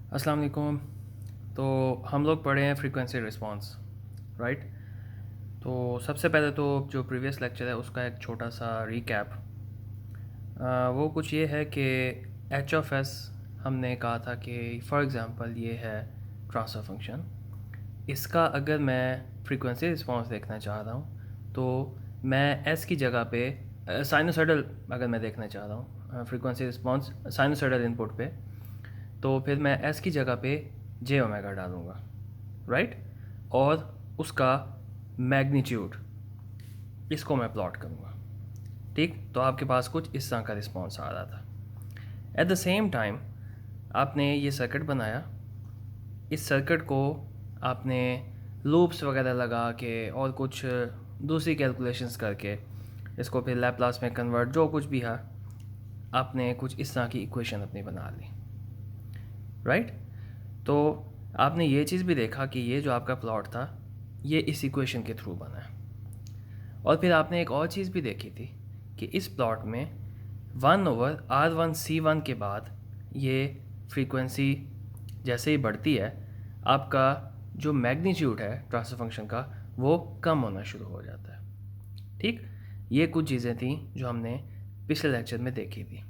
अस्सलाम वालेकुम। तो हम लोग पढ़े हैं फ्रीक्वेंसी रिस्पांस, राइट। तो सबसे पहले तो जो प्रीवियस लेक्चर है उसका एक छोटा सा रिकैप। वो कुछ ये है कि एच ऑफ एस हमने कहा था कि फॉर एग्ज़ाम्पल ये है ट्रांसफ़र फंक्शन। इसका अगर मैं फ्रीक्वेंसी रिस्पांस देखना चाह रहा हूँ तो मैं एस की जगह पे साइनोसॉइडल अगर मैं देखना चाह रहा हूँ फ्रीक्वेंसी रिस्पांस साइनोसॉइडल इनपुट पे, तो फिर मैं एस की जगह पे जे ओमेगा डालूँगा, राइट। और उसका मैग्नीट्यूड इसको मैं प्लॉट करूँगा, ठीक। तो आपके पास कुछ इस तरह का रिस्पॉन्स आ रहा था। एट द सेम टाइम आपने ये सर्किट बनाया। इस सर्किट को आपने लूप्स वगैरह लगा के और कुछ दूसरी कैलकुलेशंस करके इसको फिर लैप्लास में कन्वर्ट जो कुछ भी है आपने कुछ इस तरह की इक्वेशन अपनी बना ली, राइट। तो आपने ये चीज़ भी देखा कि ये जो आपका प्लॉट था ये इस इक्वेशन के थ्रू बना है। और फिर आपने एक और चीज़ भी देखी थी कि इस प्लॉट में 1/R1C1 के बाद ये फ्रीक्वेंसी जैसे ही बढ़ती है आपका जो मैग्नीट्यूड है ट्रांसफर फंक्शन का वो कम होना शुरू हो जाता है, ठीक। ये कुछ चीज़ें थी जो हमने पिछले लेक्चर में देखी थी।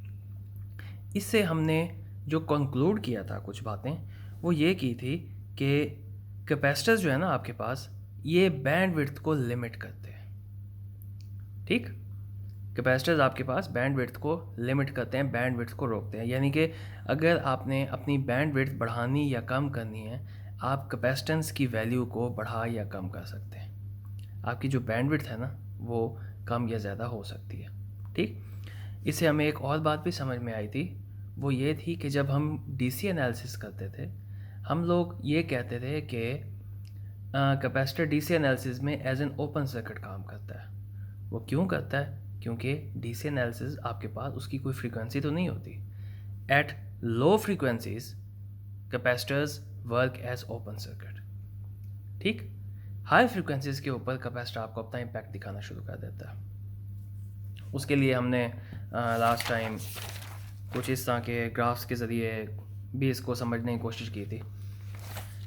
इससे हमने जो कंक्लूड किया था कुछ बातें वो ये की थी कि कैपेसिटर्स जो है ना आपके पास ये बैंड विड्थ को लिमिट करते हैं, ठीक। कैपेसिटर्स आपके पास बैंड विड्थ को लिमिट करते हैं, बैंड विड्थ को रोकते हैं। यानी कि अगर आपने अपनी बैंड विड्थ बढ़ानी या कम करनी है आप कैपेसिटेंस की वैल्यू को बढ़ा या कम कर सकते हैं। आपकी जो बैंड विड्थ है ना वो कम या ज़्यादा हो सकती है, ठीक। इससे हमें एक और बात भी समझ में आई थी, वो ये थी कि जब हम डीसी एनालिसिस करते थे हम लोग ये कहते थे कि कैपेसिटर डीसी एनालिसिस में एज एन ओपन सर्किट काम करता है। वो क्यों करता है? क्योंकि डीसी एनालिसिस आपके पास उसकी कोई फ्रीक्वेंसी तो नहीं होती। At low frequencies capacitors work as open circuit, ठीक। हाई फ्रीक्वेंसीज के ऊपर कैपेसिटर आपको अपना इम्पैक्ट दिखाना शुरू कर देता है। उसके लिए हमने लास्ट टाइम कुछ इस तरह के ग्राफ्स के ज़रिए भी इसको समझने की कोशिश की थी।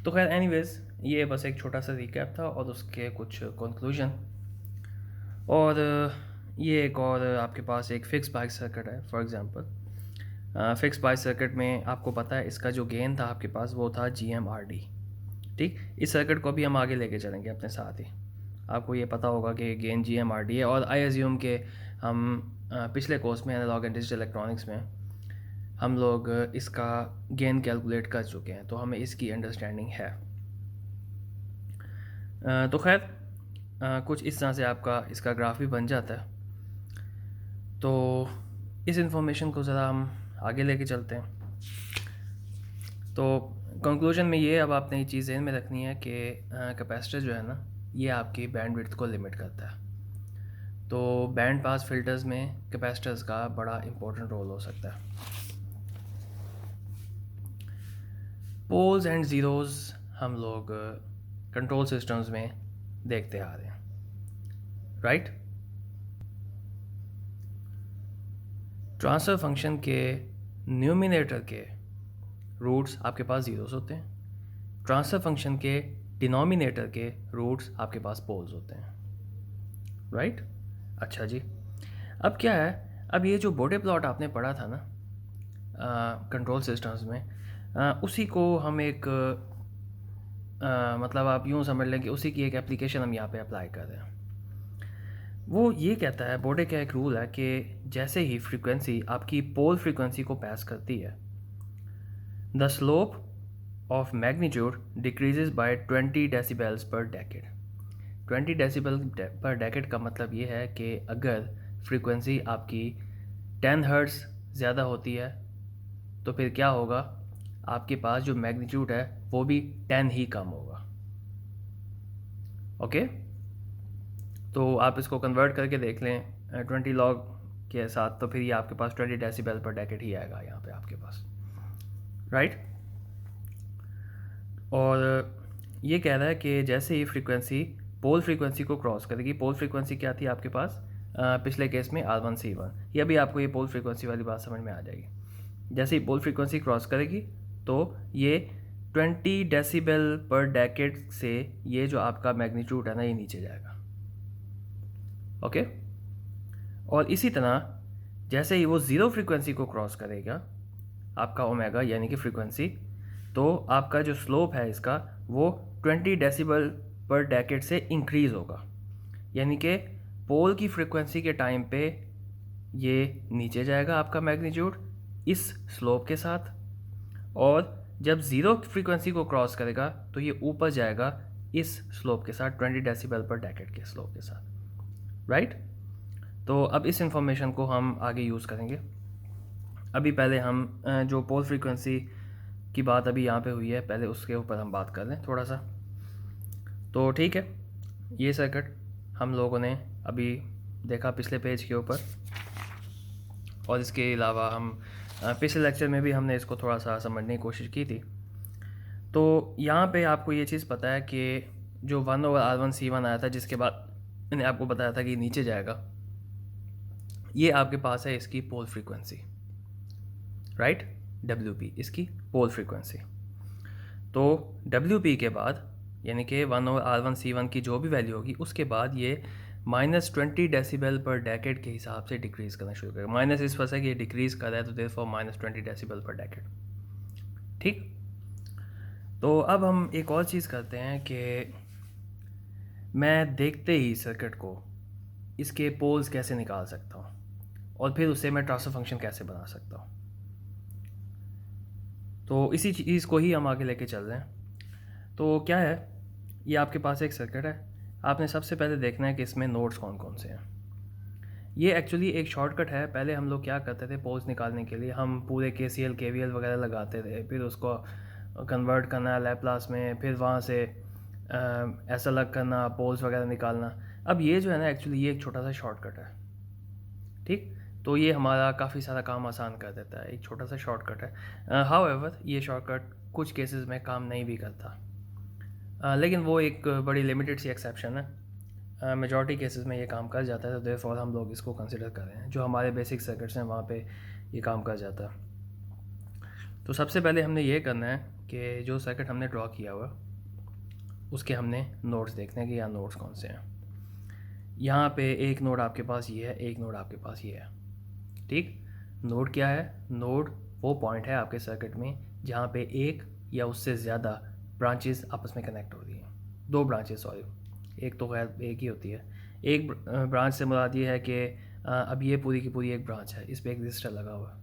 तो खैर एनीवेज़ ये बस एक छोटा सा रिकैप था और उसके कुछ कंक्लूजन। और ये एक और आपके पास एक फिक्स बायस सर्किट है। For example fix bias circuit में आपको पता है इसका जो गेन था आपके पास वो था GMRD, ठीक। इस सर्किट को भी हम आगे लेके चलेंगे अपने साथ ही। आपको ये पता होगा कि गेन GMRD है और आई एज्यूम के हम पिछले कोर्स में एनालॉग एंड डिजिटल इलेक्ट्रॉनिक्स में हम लोग इसका गेन कैलकुलेट कर चुके हैं, तो हमें इसकी अंडरस्टैंडिंग है। तो खैर कुछ इस तरह से आपका इसका ग्राफ भी बन जाता है। तो इस इंफॉर्मेशन को ज़रा हम आगे लेके चलते हैं। तो कंक्लूजन में ये अब आपने ये चीज़ ध्यान में रखनी है कि कैपेसिटर जो है ना ये आपकी बैंड विड्थ को लिमिट करता है। तो बैंड पास फिल्टर्स में कैपेसिटर्स का बड़ा इम्पोर्टेंट रोल हो सकता है। पोल्स एंड ज़ीरोज़ हम लोग कंट्रोल सिस्टम्स में देखते आ रहे हैं, राइट। ट्रांसफ़र फंक्शन के न्यूमिनेटर के रूट्स आपके पास ज़ीरोस होते हैं। ट्रांसफ़र फंक्शन के डिनोमिनेटर के रूट्स आपके पास पोल्स होते हैं, राइट। अच्छा जी, अब क्या है, अब ये जो बोडे प्लॉट आपने पढ़ा था ना कंट्रोल सिस्टम्स में उसी को हम एक मतलब आप यूँ समझ लें कि उसी की एक एप्लीकेशन हम यहाँ पे अप्लाई कर रहे हैं। वो ये कहता है, बोडे का एक रूल है कि जैसे ही फ्रीक्वेंसी आपकी पोल फ्रीक्वेंसी को पास करती है the slope of magnitude decreases bye 20 decibels पर डेकेड। 20 डेसिबल पर डेकेड का मतलब ये है कि अगर फ्रीक्वेंसी आपकी 10 हर्ट्ज़ ज़्यादा होती है तो फिर क्या होगा, आपके पास जो मैग्नीट्यूड है वो भी 10 ही कम होगा, ओके। तो आप इसको कन्वर्ट करके देख लें 20 लॉग के साथ, तो फिर ये आपके पास 20 डेसिबल पर डेकेड ही आएगा यहाँ पे आपके पास, राइट। और ये कह रहा है कि जैसे ही फ्रीक्वेंसी पोल फ्रीक्वेंसी को क्रॉस करेगी, पोल फ्रीक्वेंसी क्या थी आपके पास पिछले केस में R1C1, ये अभी आपको ये पोल फ्रीक्वेंसी वाली बात समझ में आ जाएगी। जैसे ही पोल फ्रीक्वेंसी क्रॉस करेगी तो ये 20 डेसिबल पर डेकेड से ये जो आपका मैग्नीट्यूड है ना ये नीचे जाएगा। ओके, और इसी तरह जैसे ही वो ज़ीरो फ्रीक्वेंसी को क्रॉस करेगा आपका ओमेगा यानी कि फ्रीक्वेंसी, तो आपका जो स्लोप है इसका वो 20 डेसिबल पर डेकेड से इंक्रीज़ होगा, यानी कि पोल की फ्रीक्वेंसी के टाइम पे ये नीचे जाएगा आपका मैग्नीट्यूड इस स्लोप के साथ, और जब ज़ीरो फ्रीक्वेंसी को क्रॉस करेगा तो ये ऊपर जाएगा इस स्लोप के साथ 20 डेसिबल पर डेकेड के स्लोप के साथ, राइट। तो अब इस इंफॉर्मेशन को हम आगे यूज़ करेंगे। अभी पहले हम जो पोल फ्रीक्वेंसी की बात अभी यहाँ पे हुई है, पहले उसके ऊपर हम बात कर लें थोड़ा सा। तो ठीक है, ये सर्किट हम लोगों ने अभी देखा पिछले पेज के ऊपर, और इसके अलावा हम पिछले लेक्चर में भी हमने इसको थोड़ा सा समझने की कोशिश की थी। तो यहाँ पे आपको ये चीज़ पता है कि जो 1/R1C1 आया था, जिसके बाद मैंने आपको बताया था कि नीचे जाएगा, ये आपके पास है इसकी पोल फ्रीक्वेंसी, राइट, WP इसकी पोल फ्रीक्वेंसी। तो WP के बाद यानी कि 1/R1C1 की जो भी वैल्यू होगी उसके बाद ये -20 डेसिबल पर डेकेड के हिसाब से डिक्रीज़ करना शुरू करेगा। माइनस इस वजह से कि ये डिक्रीज़ कर रहा है, तो देयरफॉर -20 डेसिबल पर डेकेड। ठीक, तो अब हम एक और चीज़ करते हैं कि मैं देखते ही सर्किट को इसके पोल्स कैसे निकाल सकता हूँ और फिर उससे मैं ट्रांसफर फंक्शन कैसे बना सकता हूँ। तो इसी चीज़ को ही हम आगे लेके चल रहे हैं। तो क्या है, ये आपके पास एक सर्किट है, आपने सबसे पहले देखना है कि इसमें नोड्स कौन कौन से हैं। ये एक्चुअली एक शॉर्टकट है। पहले हम लोग क्या करते थे, पोल्स निकालने के लिए हम पूरे KCL KVL वगैरह लगाते थे, फिर उसको कन्वर्ट करना लैप्लास में, फिर वहाँ से ऐसा अलग करना, पोल्स वगैरह निकालना। अब ये जो है ना, एक्चुअली ये एक छोटा सा शॉर्टकट है, ठीक। तो ये हमारा काफ़ी सारा काम आसान कर देता है, एक छोटा सा शॉर्टकट है। हाउएवर ये शॉर्टकट कुछ केसेस में काम नहीं भी करता, लेकिन वो एक बड़ी लिमिटेड सी एक्सेप्शन है। मेजॉरिटी केसेस में ये काम कर जाता है, तो देयरफॉर हम लोग इसको कंसिडर कर रहे हैं। जो हमारे बेसिक सर्किट्स हैं वहाँ पे ये काम कर जाता है। तो सबसे पहले हमने ये करना है कि जो सर्किट हमने ड्रॉ किया हुआ उसके हमने नोड्स देखने हैं कि यहाँ नोड्स कौन से हैं। यहाँ पे एक नोड आपके पास ये है, एक नोड आपके पास ये है, ठीक। नोड क्या है, नोड वो पॉइंट है आपके सर्किट में जहाँ पे एक या उससे ज़्यादा ब्रांचेस आपस में कनेक्ट हो रही हैं। दो ब्रांचेस, सॉरी, एक तो खैर एक ही होती है। एक ब्रांच से मुराद ये है कि अब ये पूरी की पूरी एक ब्रांच है, इस पर एक रजिस्टर लगा हुआ है।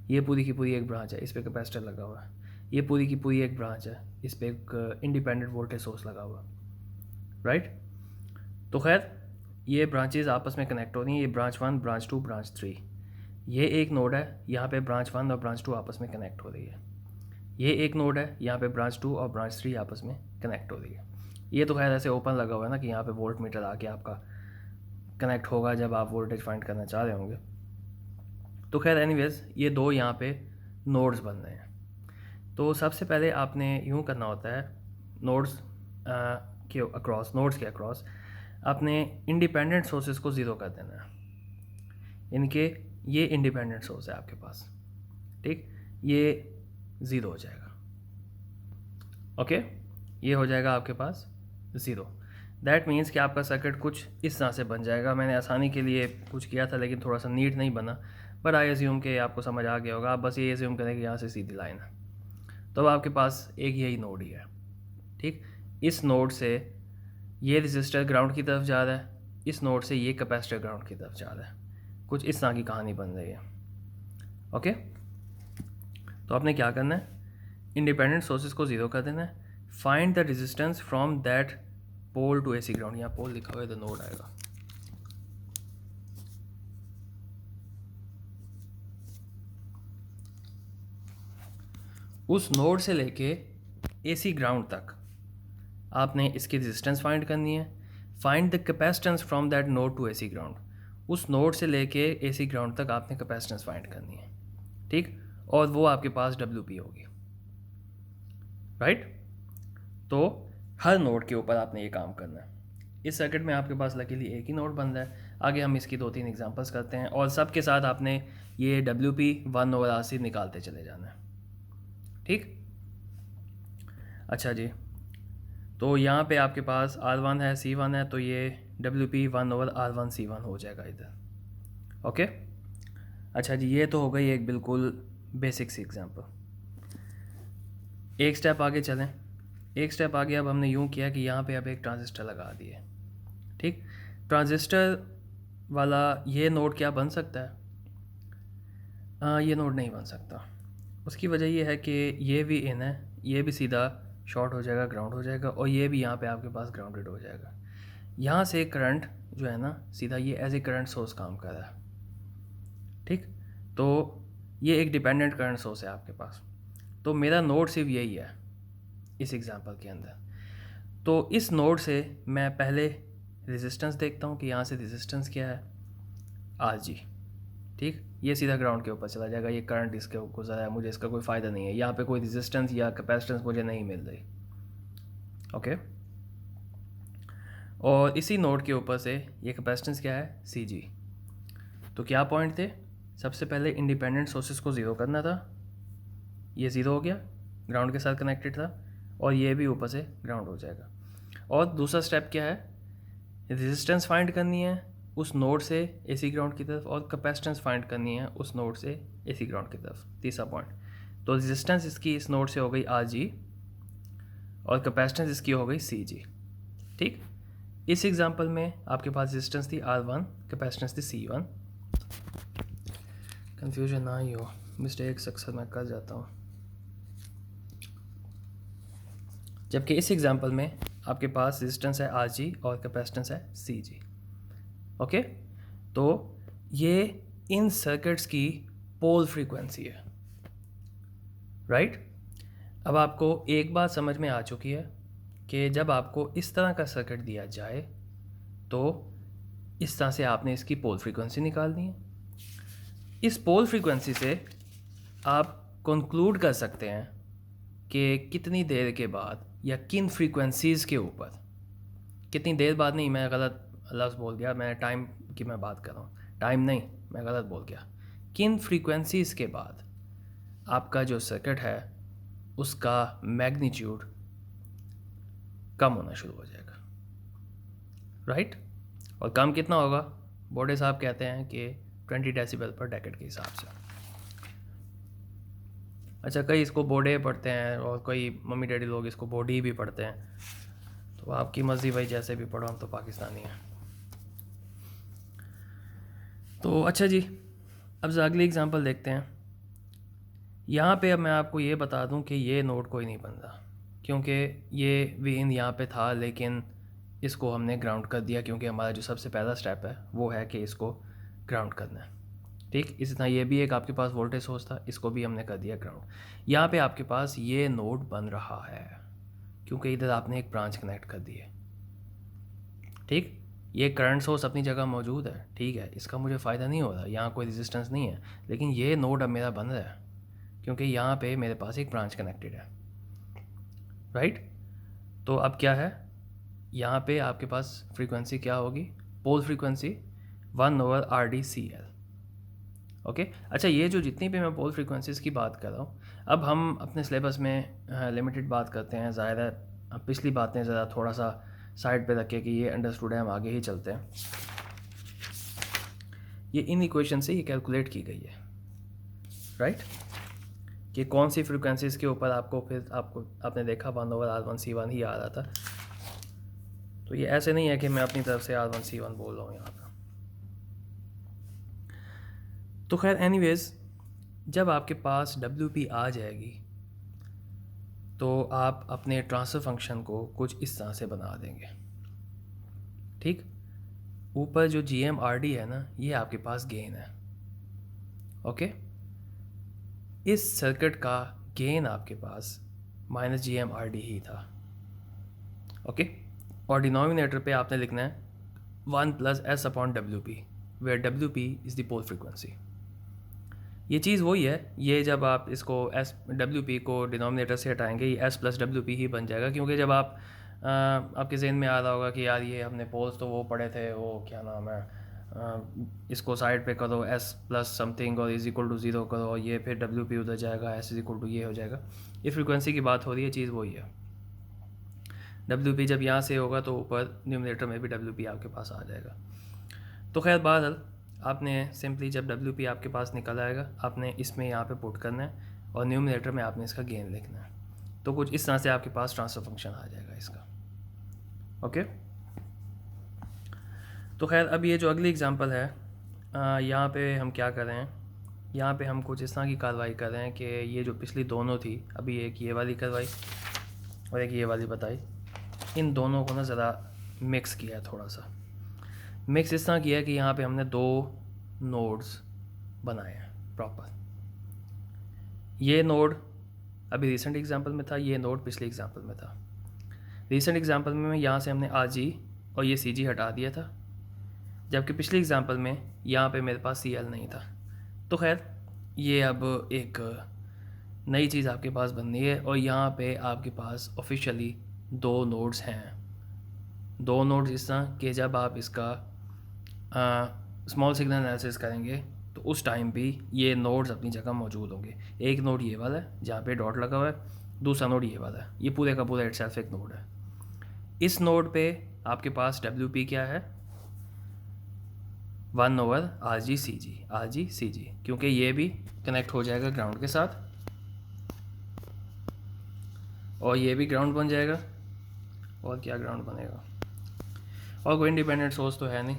ये पूरी की पूरी एक ब्रांच है, इस पर कैपेसिटर लगा हुआ है। ये पूरी की पूरी एक ब्रांच है, इस पर एक इंडिपेंडेंट वोल्टेज सोर्स लगा हुआ है, राइट। तो खैर ये ब्रांचेस आपस में कनेक्ट हो रही हैं, ये ब्रांच 1, ब्रांच 2, ब्रांच 3। ये एक नोड है, यहाँ पे ब्रांच 1 और ब्रांच 2 आपस में कनेक्ट हो रही है। ये एक नोड है, यहाँ पे ब्रांच 2 और ब्रांच 3 आपस में कनेक्ट हो रही है। ये तो खैर ऐसे ओपन लगा हुआ है ना कि यहाँ पे वोल्ट मीटर आके आपका कनेक्ट होगा जब आप वोल्टेज फाइंड करना चाह रहे होंगे। तो खैर एनीवेज ये दो यहाँ पे नोड्स बन रहे हैं। तो सबसे पहले आपने यूँ करना होता है, नोड्स के अक्रॉस आपने इंडिपेंडेंट सोर्सेज को ज़ीरो कर देना है। इनके ये इंडिपेंडेंट सोर्स है आपके पास, ठीक, ये ज़ीरो हो जाएगा। ओके, ये हो जाएगा आपके पास ज़ीरो। दैट मीन्स कि आपका सर्किट कुछ इस तरह से बन जाएगा। मैंने आसानी के लिए कुछ किया था लेकिन थोड़ा सा नीट नहीं बना, बट आई एज्यूम के आपको समझ आ गया होगा। आप बस ये एज्यूम करें कि यहाँ से सीधी लाइन है, तो अब आपके पास एक यही नोड ही है, ठीक। इस नोड से ये रजिस्टर ग्राउंड की तरफ जा रहा है, इस नोड से ये कैपेसिटर ग्राउंड की तरफ जा रहा है। कुछ इस तरह की कहानी बन रही है, ओके। तो आपने क्या करना है, इंडिपेंडेंट सोर्सेज को ज़ीरो कर देना है। Find the resistance from that pole to AC ground. यहाँ पोल लिखा हुआ है तो नोड आएगा। उस नोड से लेके AC ग्राउंड तक आपने इसकी रेजिस्टेंस फाइंड करनी है। Find the capacitance from that node to AC ground. उस नोड से लेके AC ग्राउंड तक आपने कैपेसिटेंस फाइंड करनी है, ठीक, और वो आपके पास WP होगी, राइट। तो हर नोड के ऊपर आपने ये काम करना है। इस सर्किट में आपके पास लकीली एक ही नोड बन रहा है। आगे हम इसकी 2-3 एग्जांपल्स करते हैं और सब के साथ आपने ये WP 1/RC निकालते चले जाना है, ठीक। अच्छा जी, तो यहाँ पे आपके पास R1 है, C1 है, तो ये WP 1/R1 C1 हो जाएगा इधर। ओके, अच्छा जी, ये तो हो गई एक बिल्कुल बेसिक सी एग्जांपल। एक स्टेप आगे चलें। एक स्टेप आगे अब हमने यूँ किया कि यहाँ पे अब एक ट्रांजिस्टर लगा दिए। ठीक, ट्रांजिस्टर वाला ये नोड क्या बन सकता है? ये नोड नहीं बन सकता। उसकी वजह ये है कि ये भी इन है, ये भी सीधा शॉर्ट हो जाएगा, ग्राउंड हो जाएगा, और ये भी यहाँ पे आपके पास ग्राउंडेड हो जाएगा। यहाँ से करंट जो है ना, सीधा ये एज ए करंट सोर्स काम कर रहा है। ठीक, तो ये एक डिपेंडेंट करंट सोर्स है आपके पास। तो मेरा नोड सिर्फ यही है इस एग्जांपल के अंदर। तो इस नोड से मैं पहले रेजिस्टेंस देखता हूँ कि यहाँ से रेजिस्टेंस क्या है, RG। ठीक, ये सीधा ग्राउंड के ऊपर चला जाएगा, ये करंट इसके गुजर है, मुझे इसका कोई फ़ायदा नहीं है, यहाँ पे कोई रेजिस्टेंस या कैपेसिटेंस मुझे नहीं मिल रही। ओके, और इसी नोड के ऊपर से ये कैपेसिटेंस क्या है, CG। तो क्या पॉइंट थे? सबसे पहले इंडिपेंडेंट सोर्सेज को ज़ीरो करना था, ये ज़ीरो हो गया, ग्राउंड के साथ कनेक्टेड था, और ये भी ऊपर से ग्राउंड हो जाएगा। और दूसरा स्टेप क्या है, रेजिस्टेंस फाइंड करनी है उस नोड से AC ग्राउंड की तरफ, और कैपेसिटेंस फाइंड करनी है उस नोड से AC ग्राउंड की तरफ। तीसरा पॉइंट, तो रेजिस्टेंस इसकी इस नोड से हो गई RG, और कैपेसिटेंस इसकी हो गई CG। ठीक, इस एग्जांपल में आपके पास रेजिस्टेंस थी R1, कैपेसिटेंस थी C1। कंफ्यूजन ना ही हो, मिस्टेक्स अक्सर मैं कर जाता हूँ। जबकि इस एग्जांपल में आपके पास रेजिस्टेंस है RG और कैपेसिटेंस है CG। ओके, तो ये इन सर्किट्स की पोल फ्रीक्वेंसी है, राइट। अब आपको एक बात समझ में आ चुकी है कि जब आपको इस तरह का सर्किट दिया जाए तो इस तरह से आपने इसकी पोल फ्रीक्वेंसी निकालनी है। इस पोल फ्रीक्वेंसी से आप कंक्लूड कर सकते हैं कि कितनी देर के बाद या किन फ्रीक्वेंसीज़ के ऊपर, कितनी देर बाद नहीं, मैं गलत लफ्ज़ बोल गया, मैं टाइम की मैं बात कर रहा हूँ, टाइम नहीं, मैं गलत बोल गया। किन फ्रीक्वेंसीज़ के बाद आपका जो सर्किट है उसका मैग्नीट्यूड कम होना शुरू हो जाएगा, राइट। और कम कितना होगा? बोर्डे साहब कहते हैं कि 20 डेसिबल पर डेकेड के हिसाब से। अच्छा, कई इसको बोर्डे पढ़ते हैं और कई मम्मी डैडी लोग इसको बोडी भी पढ़ते हैं, तो आपकी मर्ज़ी भाई, जैसे भी पढ़ो, हम तो पाकिस्तानी हैं। तो अच्छा जी, अब अगली एग्जांपल देखते हैं। यहाँ पे अब मैं आपको ये बता दूँ कि ये नोड कोई नहीं बन रहा, क्योंकि ये वीन यहाँ पे था, लेकिन इसको हमने ग्राउंड कर दिया, क्योंकि हमारा जो सबसे पहला स्टेप है वो है कि इसको ग्राउंड करना है। ठीक, इसी तरह ये भी एक आपके पास वोल्टेज सोर्स था, इसको भी हमने कर दिया ग्राउंड। यहाँ पे आपके पास ये नोड बन रहा है क्योंकि इधर आपने एक ब्रांच कनेक्ट कर दी है। ठीक, ये करंट सोर्स अपनी जगह मौजूद है, ठीक है, इसका मुझे फ़ायदा नहीं हो रहा, यहाँ कोई रेजिस्टेंस नहीं है, लेकिन ये नोड अब मेरा बन रहा है क्योंकि यहाँ पे मेरे पास एक ब्रांच कनेक्टेड है, राइट। तो अब क्या है, यहाँ पे आपके पास फ्रीक्वेंसी क्या होगी, पोल फ्रीक्वेंसी 1/RDCL। ओके, अच्छा, ये जो जितनी भी मैं पोल फ्रीक्वेंसीज़ की बात कर रहा हूँ, अब हम अपने सिलेबस में लिमिटेड बात करते हैं, ज़ाहिर है अब पिछली बातें ज़रा थोड़ा सा साइड पे रखें कि ये अंडरस्टूड है, हम आगे ही चलते हैं। ये इन इक्वेशन से ये कैलकुलेट की गई है, राइट, कि कौन सी फ्रीक्वेंसीज़ के ऊपर आपने देखा 1/R1C1 ही आ रहा था। तो ये ऐसे नहीं है कि मैं अपनी तरफ से R1C1 बोल रहा हूँ यहाँ पर। तो खैर एनीवेज़, जब आपके पास WP आ जाएगी तो आप अपने ट्रांसफ़र फंक्शन को कुछ इस तरह से बना देंगे। ठीक, ऊपर जो GMRD है ना, ये आपके पास गेन है। ओके, इस सर्किट का गेन आपके पास -GMRD ही था। ओके, और डिनोमिनेटर पे आपने लिखना है 1 + S/WP, where WP is the pole frequency. ये चीज़ वही है, ये जब आप इसको WP को डिनोमिनेटर से हटाएंगे, ये S + WP ही बन जाएगा, क्योंकि जब आपके जहन में आ रहा होगा कि यार ये हमने पोल्स तो वो पढ़े थे, वो क्या नाम है, इसको साइड पे करो, S + समथिंग और = 0 करो, और ये फिर WP उधर जाएगा, S = ये हो जाएगा। ये फ्रीक्वेंसी की बात हो रही है, चीज़ वही है। WP जब यहाँ से होगा तो ऊपर न्यूमरेटर में भी WP आपके पास आ जाएगा। तो खैर बहरहाल आपने सिंपली जब WP आपके पास निकल आएगा आपने इसमें यहाँ पे पुट करना है और न्यूमरेटर में आपने इसका गेन लिखना है। तो कुछ इस तरह से आपके पास ट्रांसफर फंक्शन आ जाएगा इसका। ओके, तो खैर अब ये जो अगली एग्जांपल है यहाँ पे हम क्या कर रहे हैं, यहाँ पे हम कुछ इस तरह की कार्रवाई कर रहे हैं कि ये जो पिछली दोनों थी, अभी एक ये वाली करवाई और एक ये वाली बताई, इन दोनों को ना ज़रा मिक्स किया है, थोड़ा सा मिक्स इस तरह किया है कि यहाँ पे हमने दो नोड्स बनाए हैं प्रॉपर। ये नोड अभी रिसेंट एग्जांपल में था, ये नोड पिछले एग्जांपल में था। रिसेंट एग्जांपल में यहाँ से हमने RG और ये CG हटा दिया था, जबकि पिछले एग्जांपल में यहाँ पे मेरे पास CL नहीं था। तो खैर ये अब एक नई चीज़ आपके पास बननी है और यहाँ पे आपके पास ऑफिशियली दो नोड्स हैं। दो नोड्स इस तरह कि जब आप इसका स्मॉल सिग्नल एनालिसिस करेंगे तो उस टाइम भी ये नोड्स अपनी जगह मौजूद होंगे। एक नोड ये वाला है जहाँ पे डॉट लगा हुआ है, दूसरा नोड ये वाला है, ये पूरे का पूरा इटसेल्फ एक नोड है। इस नोड पे आपके पास WP क्या है, 1/RG क्योंकि ये भी कनेक्ट हो जाएगा ग्राउंड के साथ और ये भी ग्राउंड बन जाएगा। और क्या ग्राउंड बनेगा, और कोई इंडिपेंडेंट सोर्स तो है नहीं।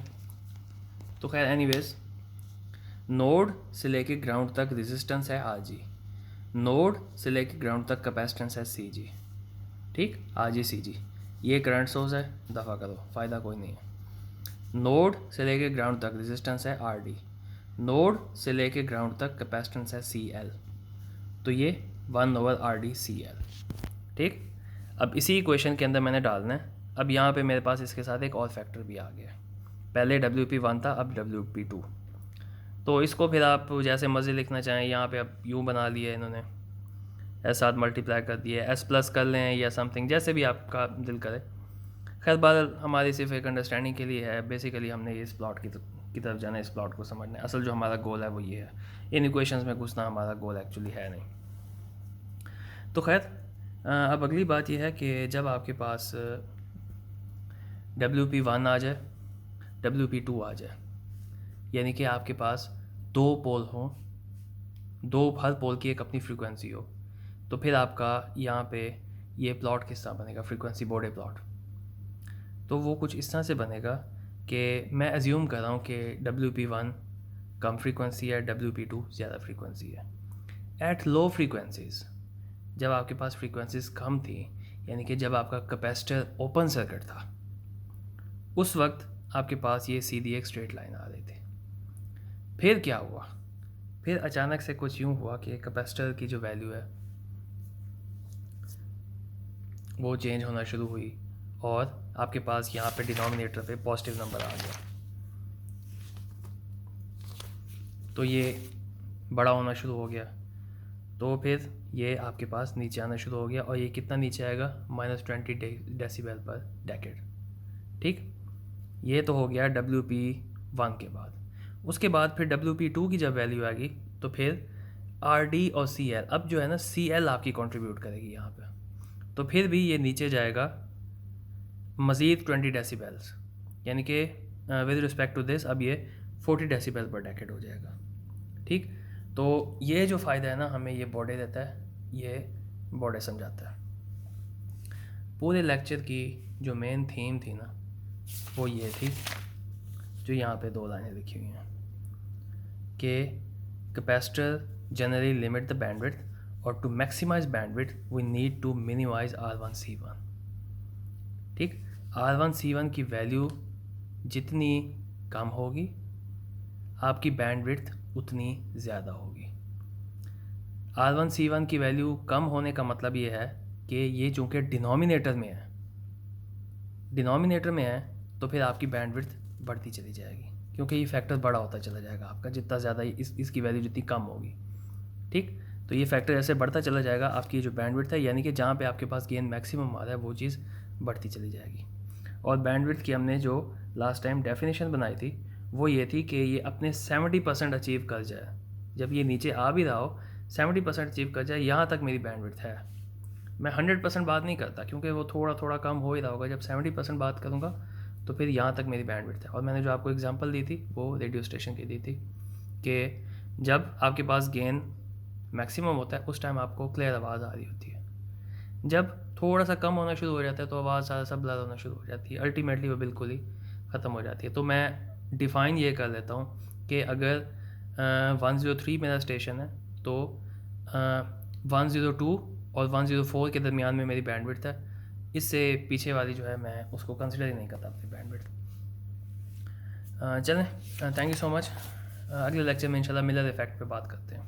तो खैर एनीवेज, नोड से लेके ग्राउंड तक रेजिस्टेंस है RG, नोड से लेके ग्राउंड तक कैपेसिटेंस है CG। ठीक, RG CG ये करंट सोर्स है, दफ़ा करो, फ़ायदा कोई नहीं है। नोड से लेके ग्राउंड तक रेजिस्टेंस है RD, नोड से लेके ग्राउंड तक कैपेसिटेंस है CL। तो ये 1/RD/CL। ठीक, अब इसी इक्वेशन के अंदर मैंने डालना है। अब यहाँ पे मेरे पास इसके साथ एक और फैक्टर भी आ गया, पहले WP1 था, अब WP2। तो इसको फिर आप जैसे मर्जी लिखना चाहें, यहाँ पे अब यूँ बना लिया इन्होंने, S साथ मल्टीप्लाई कर दिया, S+ कर लें या समथिंग, जैसे भी आपका दिल करे। खैर बात हमारी सिर्फ एक अंडरस्टैंडिंग के लिए है। बेसिकली हमने इस प्लॉट की तरफ जाना है, इस प्लॉट को समझना है। असल जो हमारा गोल है वो ये है, इन इक्वेशंस में घुसना हमारा गोल एक्चुअली है नहीं। तो खैर अब अगली बात यह है कि जब आपके पास WP1 आ जाए, WP2 आ जाए, यानी कि आपके पास दो पोल हों, दो हर पोल की एक अपनी फ्रीक्वेंसी हो, तो फिर आपका यहाँ पे ये प्लॉट किस तरह बनेगा, फ्रीक्वेंसी बोर्डे प्लॉट। तो वो कुछ इस तरह से बनेगा कि मैं एज्यूम कर रहा हूँ कि WP1 कम फ्रीक्वेंसी है, WP2 ज़्यादा फ्रीक्वेंसी है। एट लो फ्रीक्वेंसीज़, जब आपके पास फ्रीक्वेंसीज़ कम थी, यानी कि जब आपका कैपेसिटर ओपन सर्किट था, उस वक्त आपके पास ये सीधी एक स्ट्रेट लाइन आ रही थी। फिर क्या हुआ, फिर अचानक से कुछ यूँ हुआ कि कैपेसिटर की जो वैल्यू है वो चेंज होना शुरू हुई और आपके पास यहाँ पे डिनोमिनेटर पे पॉजिटिव नंबर आ गया। तो ये बड़ा होना शुरू हो गया, तो फिर ये आपके पास नीचे आना शुरू हो गया और ये कितना नीचे आएगा, -20 डेसिबल पर डेकेड। ठीक, ये तो हो गया WP1 के बाद। उसके बाद फिर WP2 की जब वैल्यू आएगी तो फिर RD और CL, अब जो है ना CL आपकी कंट्रीब्यूट करेगी यहाँ पे, तो फिर भी ये नीचे जाएगा मज़ीद 20 डेसिबल्स, यानी कि विद रिस्पेक्ट टू दिस अब ये 40 डेसिबल पर डेकेड हो जाएगा। ठीक, तो ये जो फ़ायदा है ना हमें ये बॉडे देता है, ये बॉडे समझाता है। पूरे लेक्चर की जो मेन थीम थी ना वो ये थी, जो यहाँ पे दो लाइनें लिखी हुई हैं कि capacitor generally limit the bandwidth और to maximise bandwidth we need to minimise R1C1। ठीक, R1C1 की वैल्यू जितनी कम होगी आपकी बैंडविड्थ उतनी ज़्यादा होगी। R1C1 की वैल्यू कम होने का मतलब ये है कि ये चूँकि डिनोमिनेटर में है तो फिर आपकी बैंडविड्थ बढ़ती चली जाएगी, क्योंकि ये फैक्टर बड़ा होता चला जाएगा आपका, जितना ज़्यादा इसकी वैल्यू जितनी कम होगी। ठीक, तो ये फैक्टर ऐसे बढ़ता चला जाएगा, आपकी जो बैंडविड्थ है, यानी कि जहाँ पे आपके पास गेन मैक्सिमम आ रहा है वो चीज़ बढ़ती चली जाएगी। और बैंडविड्थ की हमने जो लास्ट टाइम डेफिनेशन बनाई थी वो ये थी कि ये अपने 70% अचीव कर जाए, जब ये नीचे आ भी रहा हो 70% अचीव कर जाए, यहाँ तक मेरी बैंडविड्थ है। मैं 100% बात नहीं करता, क्योंकि वो थोड़ा थोड़ा कम हो ही रहा होगा। जब 70% बात करूँगा तो फिर यहाँ तक मेरी बैंडविड्थ है। और मैंने जो आपको एग्जांपल दी थी वो रेडियो स्टेशन की दी थी कि जब आपके पास गेन मैक्सिमम होता है उस टाइम आपको क्लियर आवाज़ आ रही होती है। जब थोड़ा सा कम होना शुरू हो जाता है तो आवाज़ सारा सा ब्लर होना शुरू हो जाती है, अल्टीमेटली वो बिल्कुल ही ख़त्म हो जाती है। तो मैं डिफ़ाइन ये कर लेता हूँ कि अगर 103 मेरा स्टेशन है तो 102 और 104 के दरमियान में मेरी बैंडविड्थ है। इससे पीछे वाली जो है मैं उसको कंसिडर ही नहीं करता अपनी बैंडविड्थ। चलें, थैंक यू सो मच। अगले लेक्चर में इंशाल्लाह मिलर इफ़ेक्ट पे बात करते हैं।